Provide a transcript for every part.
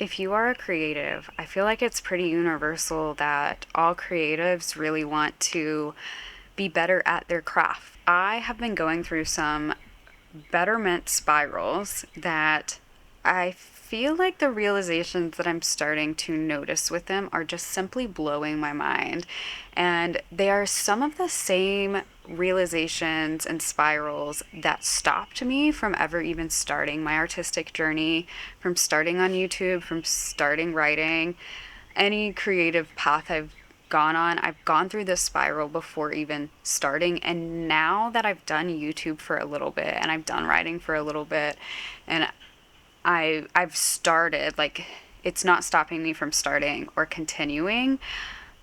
If you are a creative, I feel like it's pretty universal that all creatives really want to be better at their craft. I have been going through some betterment spirals that I feel like the realizations that I'm starting to notice with them are just simply blowing my mind. And they are some of the same realizations and spirals that stopped me from ever even starting my artistic journey, from starting on YouTube, from starting writing, any creative path I've gone on. I've gone through this spiral before even starting. And now that I've done YouTube for a little bit and I've done writing for a little bit and I've started, like, it's not stopping me from starting or continuing.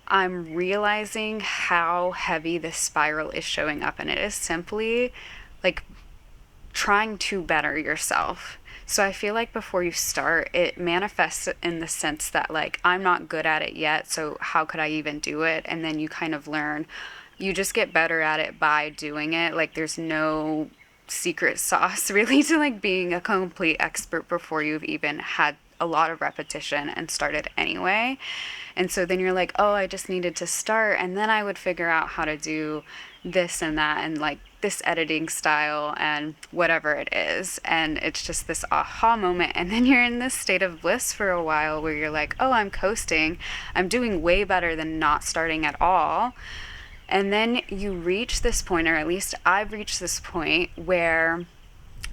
I'm realizing how heavy this spiral is showing up, and it is simply like trying to better yourself. So I feel like before you start, it manifests in the sense that, like, I'm not good at it yet, so how could I even do it? And then you kind of learn. You just get better at it by doing it. Like, there's no secret sauce really to like being a complete expert before you've even had a lot of repetition and started anyway. And so then you're like, oh, I just needed to start. And then I would figure out how to do this and that and like this editing style and whatever it is. And it's just this aha moment. And then you're in this state of bliss for a while where you're like, oh, I'm coasting. I'm doing way better than not starting at all. And then you reach this point, or at least I've reached this point, where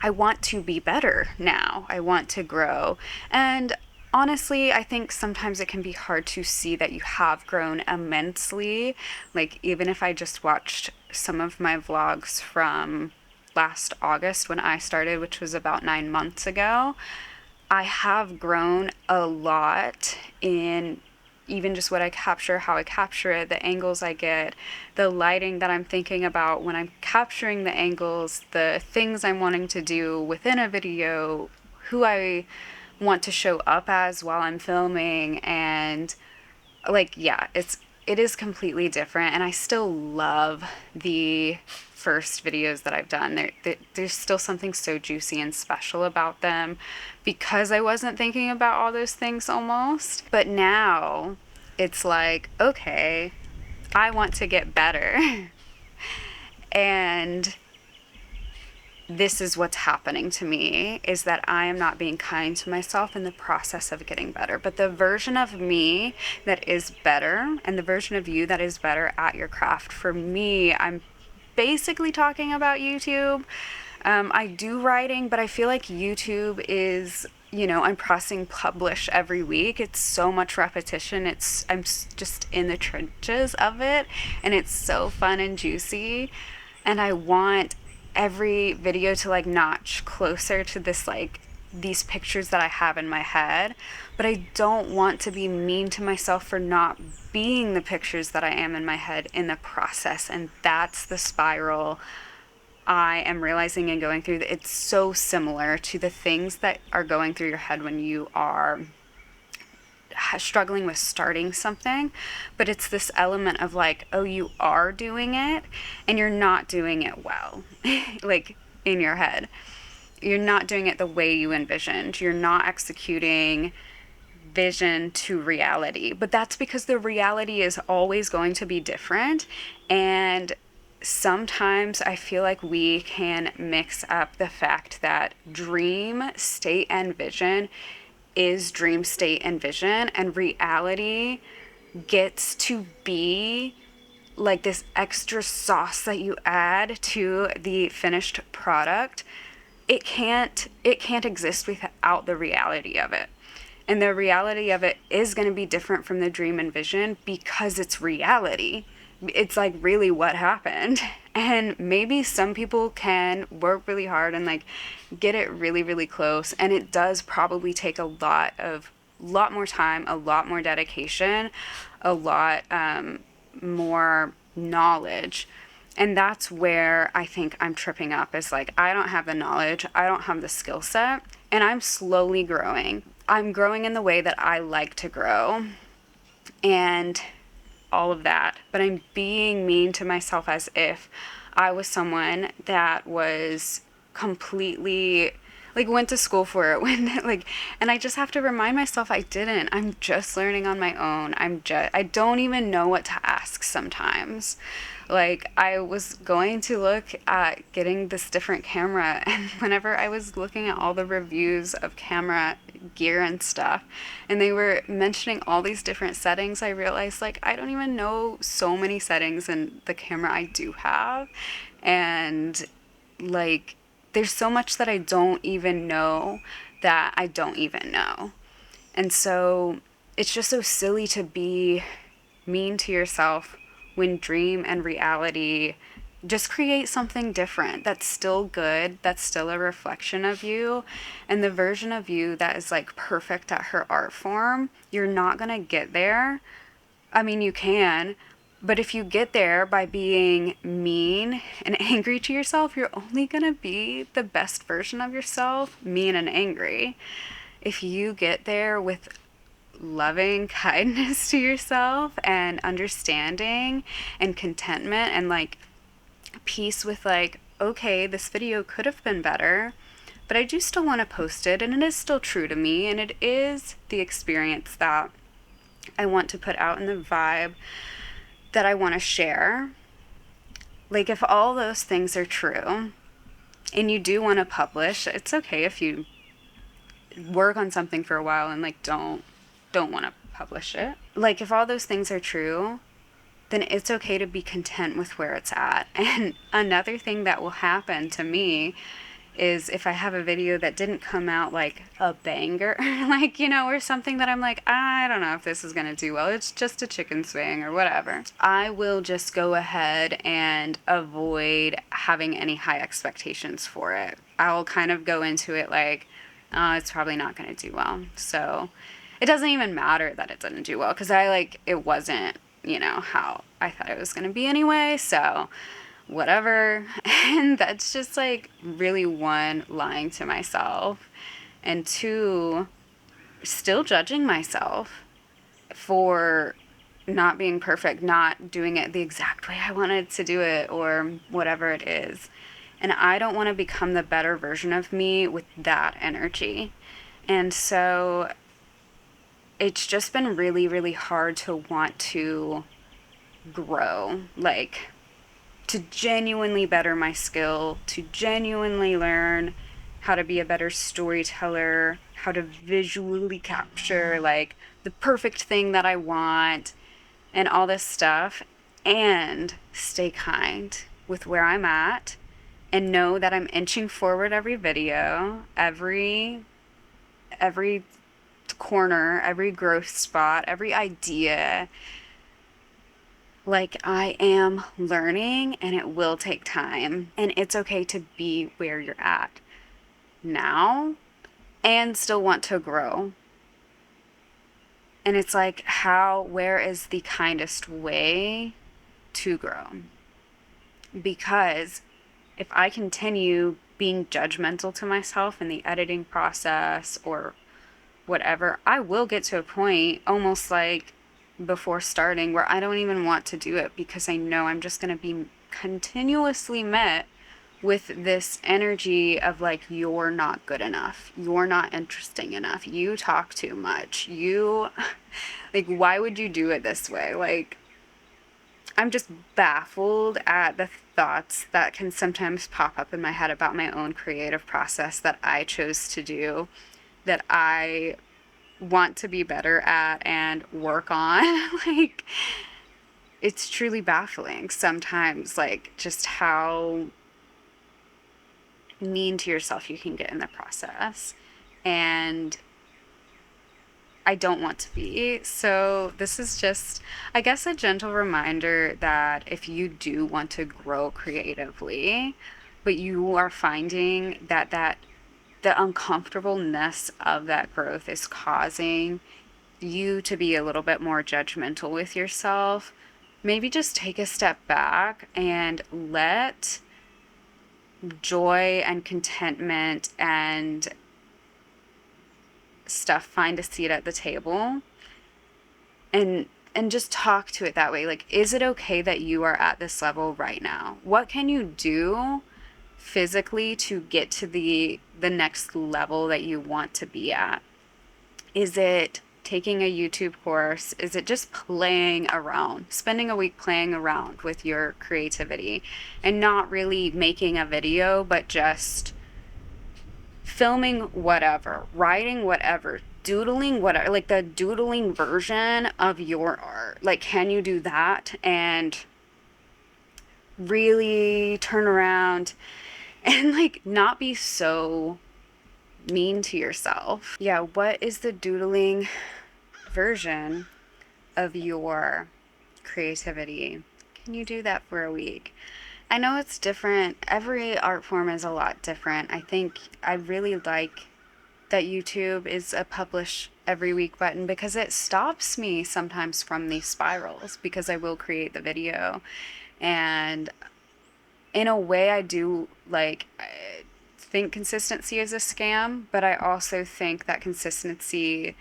I want to be better now. I want to grow. And honestly, I think sometimes it can be hard to see that you have grown immensely. Like, even if I just watched some of my vlogs from last August when I started, which was about 9 months ago, I have grown a lot in even just what I capture, how I capture it, the angles I get, the lighting that I'm thinking about when I'm capturing the angles, the things I'm wanting to do within a video, who I want to show up as while I'm filming, and like, yeah, it is completely different. And I still love the first videos that I've done. There's still something so juicy and special about them because I wasn't thinking about all those things almost. But now it's like, okay, I want to get better. And this is what's happening to me, is that I am not being kind to myself in the process of getting better. But the version of me that is better and the version of you that is better at your craft, for me, I'm basically talking about YouTube. I do writing, but I feel like YouTube is, I'm pressing publish every week. It's so much repetition. I'm just in the trenches of it, and it's so fun and juicy. And I want every video to like notch closer to this, like, these pictures that I have in my head, but I don't want to be mean to myself for not being the pictures that I am in my head in the process. And that's the spiral I am realizing and going through. It's so similar to the things that are going through your head when you are struggling with starting something, but it's this element of like, oh, you are doing it and you're not doing it well. Like, in your head, you're not doing it the way you envisioned. You're not executing vision to reality, but that's because the reality is always going to be different. And sometimes I feel like we can mix up the fact that dream state and vision is dream state and vision, and reality gets to be like this extra sauce that you add to the finished product. It can't exist without the reality of it. And the reality of it is going to be different from the dream and vision because it's reality. It's like really what happened. And maybe some people can work really hard and like get it really, really close. And it does probably take a lot more time, a lot more dedication, a lot more knowledge. And that's where I think I'm tripping up, is like, I don't have the knowledge, I don't have the skill set, and I'm slowly growing. I'm growing in the way that I like to grow. And all of that, but I'm being mean to myself as if I was someone that was completely like went to school for it when like, and I just have to remind myself I didn't. I'm just learning on my own. I don't even know what to ask sometimes. Like, I was going to look at getting this different camera, and whenever I was looking at all the reviews of camera gear and stuff, and they were mentioning all these different settings, I realized, like, I don't even know so many settings in the camera I do have. And, like, there's so much that I don't even know that I don't even know. And so it's just so silly to be mean to yourself when dream and reality just create something different that's still good, that's still a reflection of you. And the version of you that is like perfect at her art form, you're not gonna get there. I mean, you can, but if you get there by being mean and angry to yourself, you're only gonna be the best version of yourself, mean and angry. If you get there with loving kindness to yourself and understanding and contentment and like peace with like, okay, this video could have been better, but I do still want to post it and it is still true to me and it is the experience that I want to put out and the vibe that I want to share. Like, if all those things are true and you do want to publish, it's okay if you work on something for a while and like don't want to publish it. Like, if all those things are true, then it's okay to be content with where it's at. And another thing that will happen to me is if I have a video that didn't come out like a banger, like, you know, or something that I'm like, I don't know if this is going to do well, it's just a chicken swing or whatever, I will just go ahead and avoid having any high expectations for it. I'll kind of go into it like, it's probably not going to do well. So it doesn't even matter that it didn't do well because it wasn't, you know, how I thought it was going to be anyway. So whatever. And that's just like really one, lying to myself, and two, still judging myself for not being perfect, not doing it the exact way I wanted to do it or whatever it is. And I don't want to become the better version of me with that energy. And so it's just been really, really hard to want to grow, like to genuinely better my skill, to genuinely learn how to be a better storyteller, how to visually capture like the perfect thing that I want and all this stuff, and stay kind with where I'm at and know that I'm inching forward every video, every corner, every growth spot, every idea. Like, I am learning and it will take time, and it's okay to be where you're at now and still want to grow. And it's like, where is the kindest way to grow? Because if I continue being judgmental to myself in the editing process or whatever, I will get to a point almost like before starting where I don't even want to do it because I know I'm just going to be continuously met with this energy of like, you're not good enough, you're not interesting enough, you talk too much, you like, why would you do it this way? Like, I'm just baffled at the thoughts that can sometimes pop up in my head about my own creative process that I chose to do, that I want to be better at and work on. Like, it's truly baffling sometimes, like, just how mean to yourself you can get in the process. And I don't want to be. So this is just, I guess, a gentle reminder that if you do want to grow creatively, but you are finding that the uncomfortableness of that growth is causing you to be a little bit more judgmental with yourself, maybe just take a step back and let joy and contentment and stuff find a seat at the table, and just talk to it that way. Like, is it okay that you are at this level right now? What can you do physically to get to the next level that you want to be at? Is it taking a YouTube course? Is it just playing around, spending a week playing around with your creativity and not really making a video, but just filming whatever, writing whatever, doodling whatever, like the doodling version of your art? Like, can you do that and really turn around and like not be so mean to yourself? Yeah, what is the doodling version of your creativity? Can you do that for a week? I know it's different. Every art form is a lot different. I think I really like that YouTube is a publish every week button because it stops me sometimes from these spirals, because I will create the video and in a way I do like I think consistency is a scam, but I also think that consistency,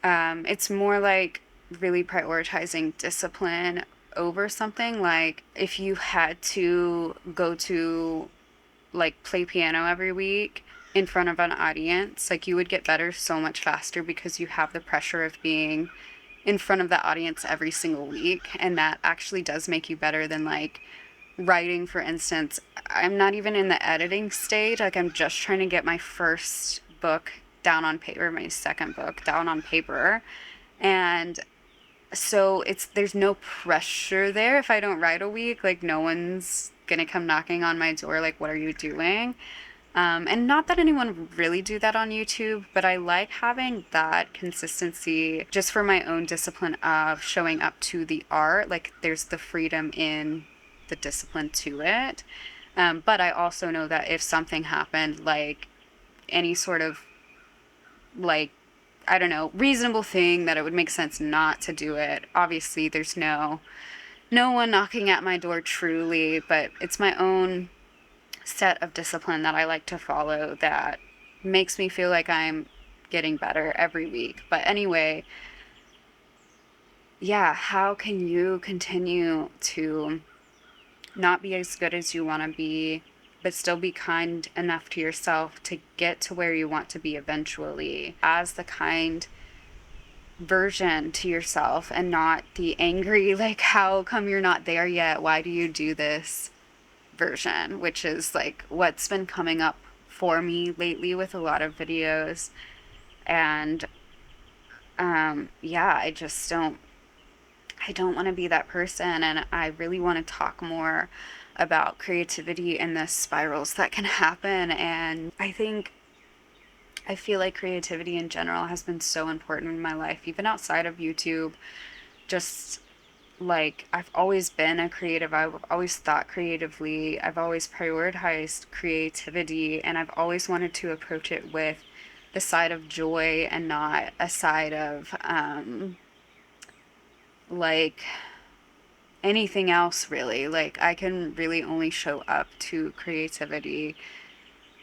it's more like really prioritizing discipline over something. Like if you had to go to like play piano every week in front of an audience, like you would get better so much faster because you have the pressure of being in front of the audience every single week, and that actually does make you better than like writing, for instance. I'm not even in the editing stage. Like I'm just trying to get my first book down on paper, my second book down on paper. And so there's no pressure there. If I don't write a week, like no one's gonna come knocking on my door like, what are you doing? And not that anyone would really do that on YouTube, but I like having that consistency just for my own discipline of showing up to the art. Like there's the freedom in the discipline to it. But I also know that if something happened, like any sort of like, I don't know, reasonable thing that it would make sense not to do it. Obviously, there's no one knocking at my door truly, but it's my own set of discipline that I like to follow that makes me feel like I'm getting better every week. But anyway, yeah, how can you continue to not be as good as you want to be, but still be kind enough to yourself to get to where you want to be eventually, as the kind version to yourself and not the angry, like, how come you're not there yet? Why do you do this version? Which is like what's been coming up for me lately with a lot of videos. And yeah, I don't want to be that person, and I really want to talk more about creativity and the spirals that can happen. And I feel like creativity in general has been so important in my life, even outside of YouTube. Just like I've always been a creative, I've always thought creatively, I've always prioritized creativity, and I've always wanted to approach it with the side of joy and not a side of like anything else really. Like I can really only show up to creativity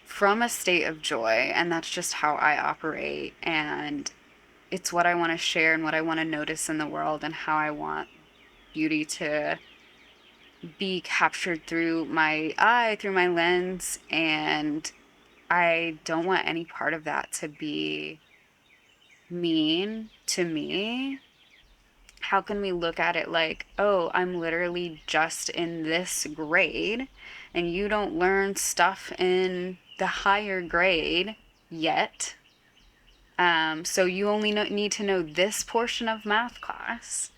from a state of joy, and that's just how I operate, and it's what I want to share and what I want to notice in the world, and how I want beauty to be captured through my eye, through my lens. And I don't want any part of that to be mean to me. How can we look at it like, oh, I'm literally just in this grade and you don't learn stuff in the higher grade yet? So you only need to know this portion of math class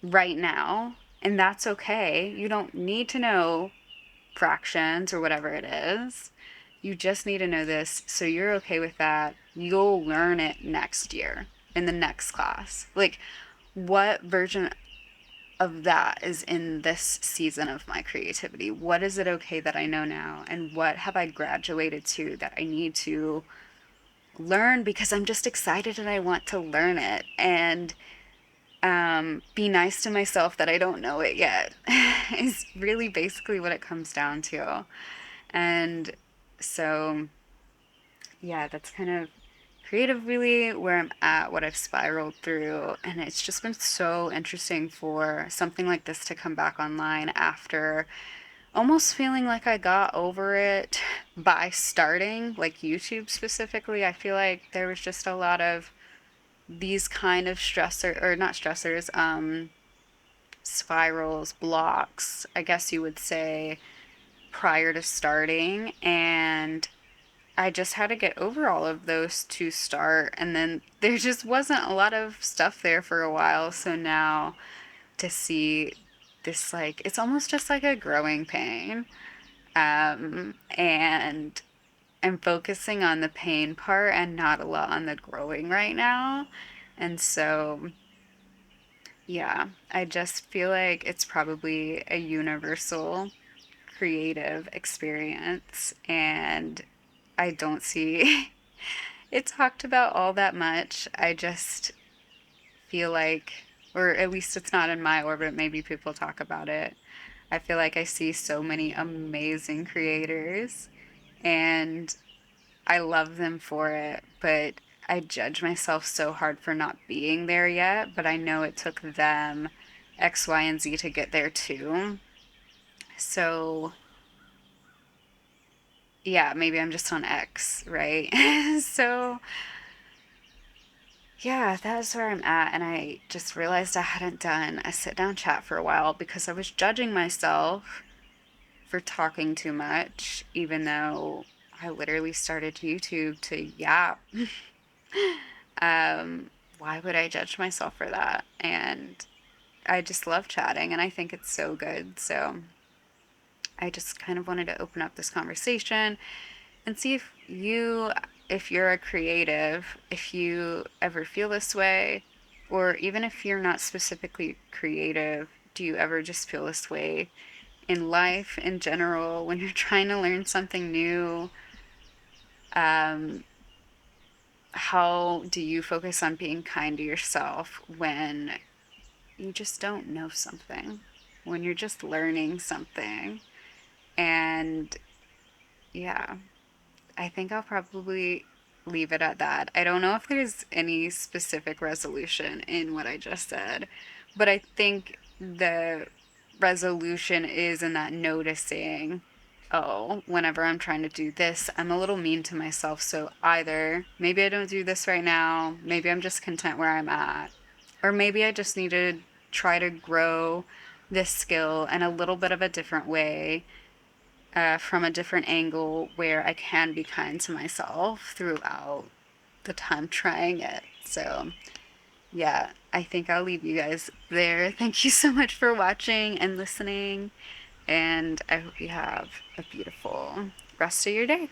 right now, and that's okay. You don't need to know fractions or whatever it is. You just need to know this, so you're okay with that. You'll learn it next year in the next class. Like, what version of that is in this season of my creativity? What is it okay that I know now? And what have I graduated to that I need to learn because I'm just excited and I want to learn it? And be nice to myself that I don't know it yet is really basically what it comes down to. And so, yeah, that's kind of creative really where I'm at, what I've spiraled through. And it's just been so interesting for something like this to come back online after almost feeling like I got over it by starting, like YouTube specifically. I feel like there was just a lot of these kind of stressor or not stressors, spirals, blocks, I guess you would say, prior to starting, and I just had to get over all of those to start, and then there just wasn't a lot of stuff there for a while. So now to see this, like, it's almost just like a growing pain. And I'm focusing on the pain part and not a lot on the growing right now. And so, yeah, I just feel like it's probably a universal creative experience, and I don't see it talked about all that much. I just feel like, or at least it's not in my orbit, maybe people talk about it. I feel like I see so many amazing creators and I love them for it, but I judge myself so hard for not being there yet. But I know it took them X, Y, and Z to get there too. So, yeah, maybe I'm just on X, right? So, yeah, that's where I'm at. And I just realized I hadn't done a sit down chat for a while because I was judging myself for talking too much, even though I literally started YouTube to yap. Why would I judge myself for that? And I just love chatting and I think it's so good. So I just kind of wanted to open up this conversation and see if you're a creative, if you ever feel this way, or even if you're not specifically creative, do you ever just feel this way in life in general when you're trying to learn something new? Um, how do you focus on being kind to yourself when you just don't know something, when you're just learning something? And yeah, I think I'll probably leave it at that. I don't know if there's any specific resolution in what I just said, but I think the resolution is in that noticing, oh, whenever I'm trying to do this, I'm a little mean to myself. So either maybe I don't do this right now, maybe I'm just content where I'm at, or maybe I just need to try to grow this skill in a little bit of a different way, from a different angle where I can be kind to myself throughout the time trying it. So, yeah, I think I'll leave you guys there. Thank you so much for watching and listening, and I hope you have a beautiful rest of your day.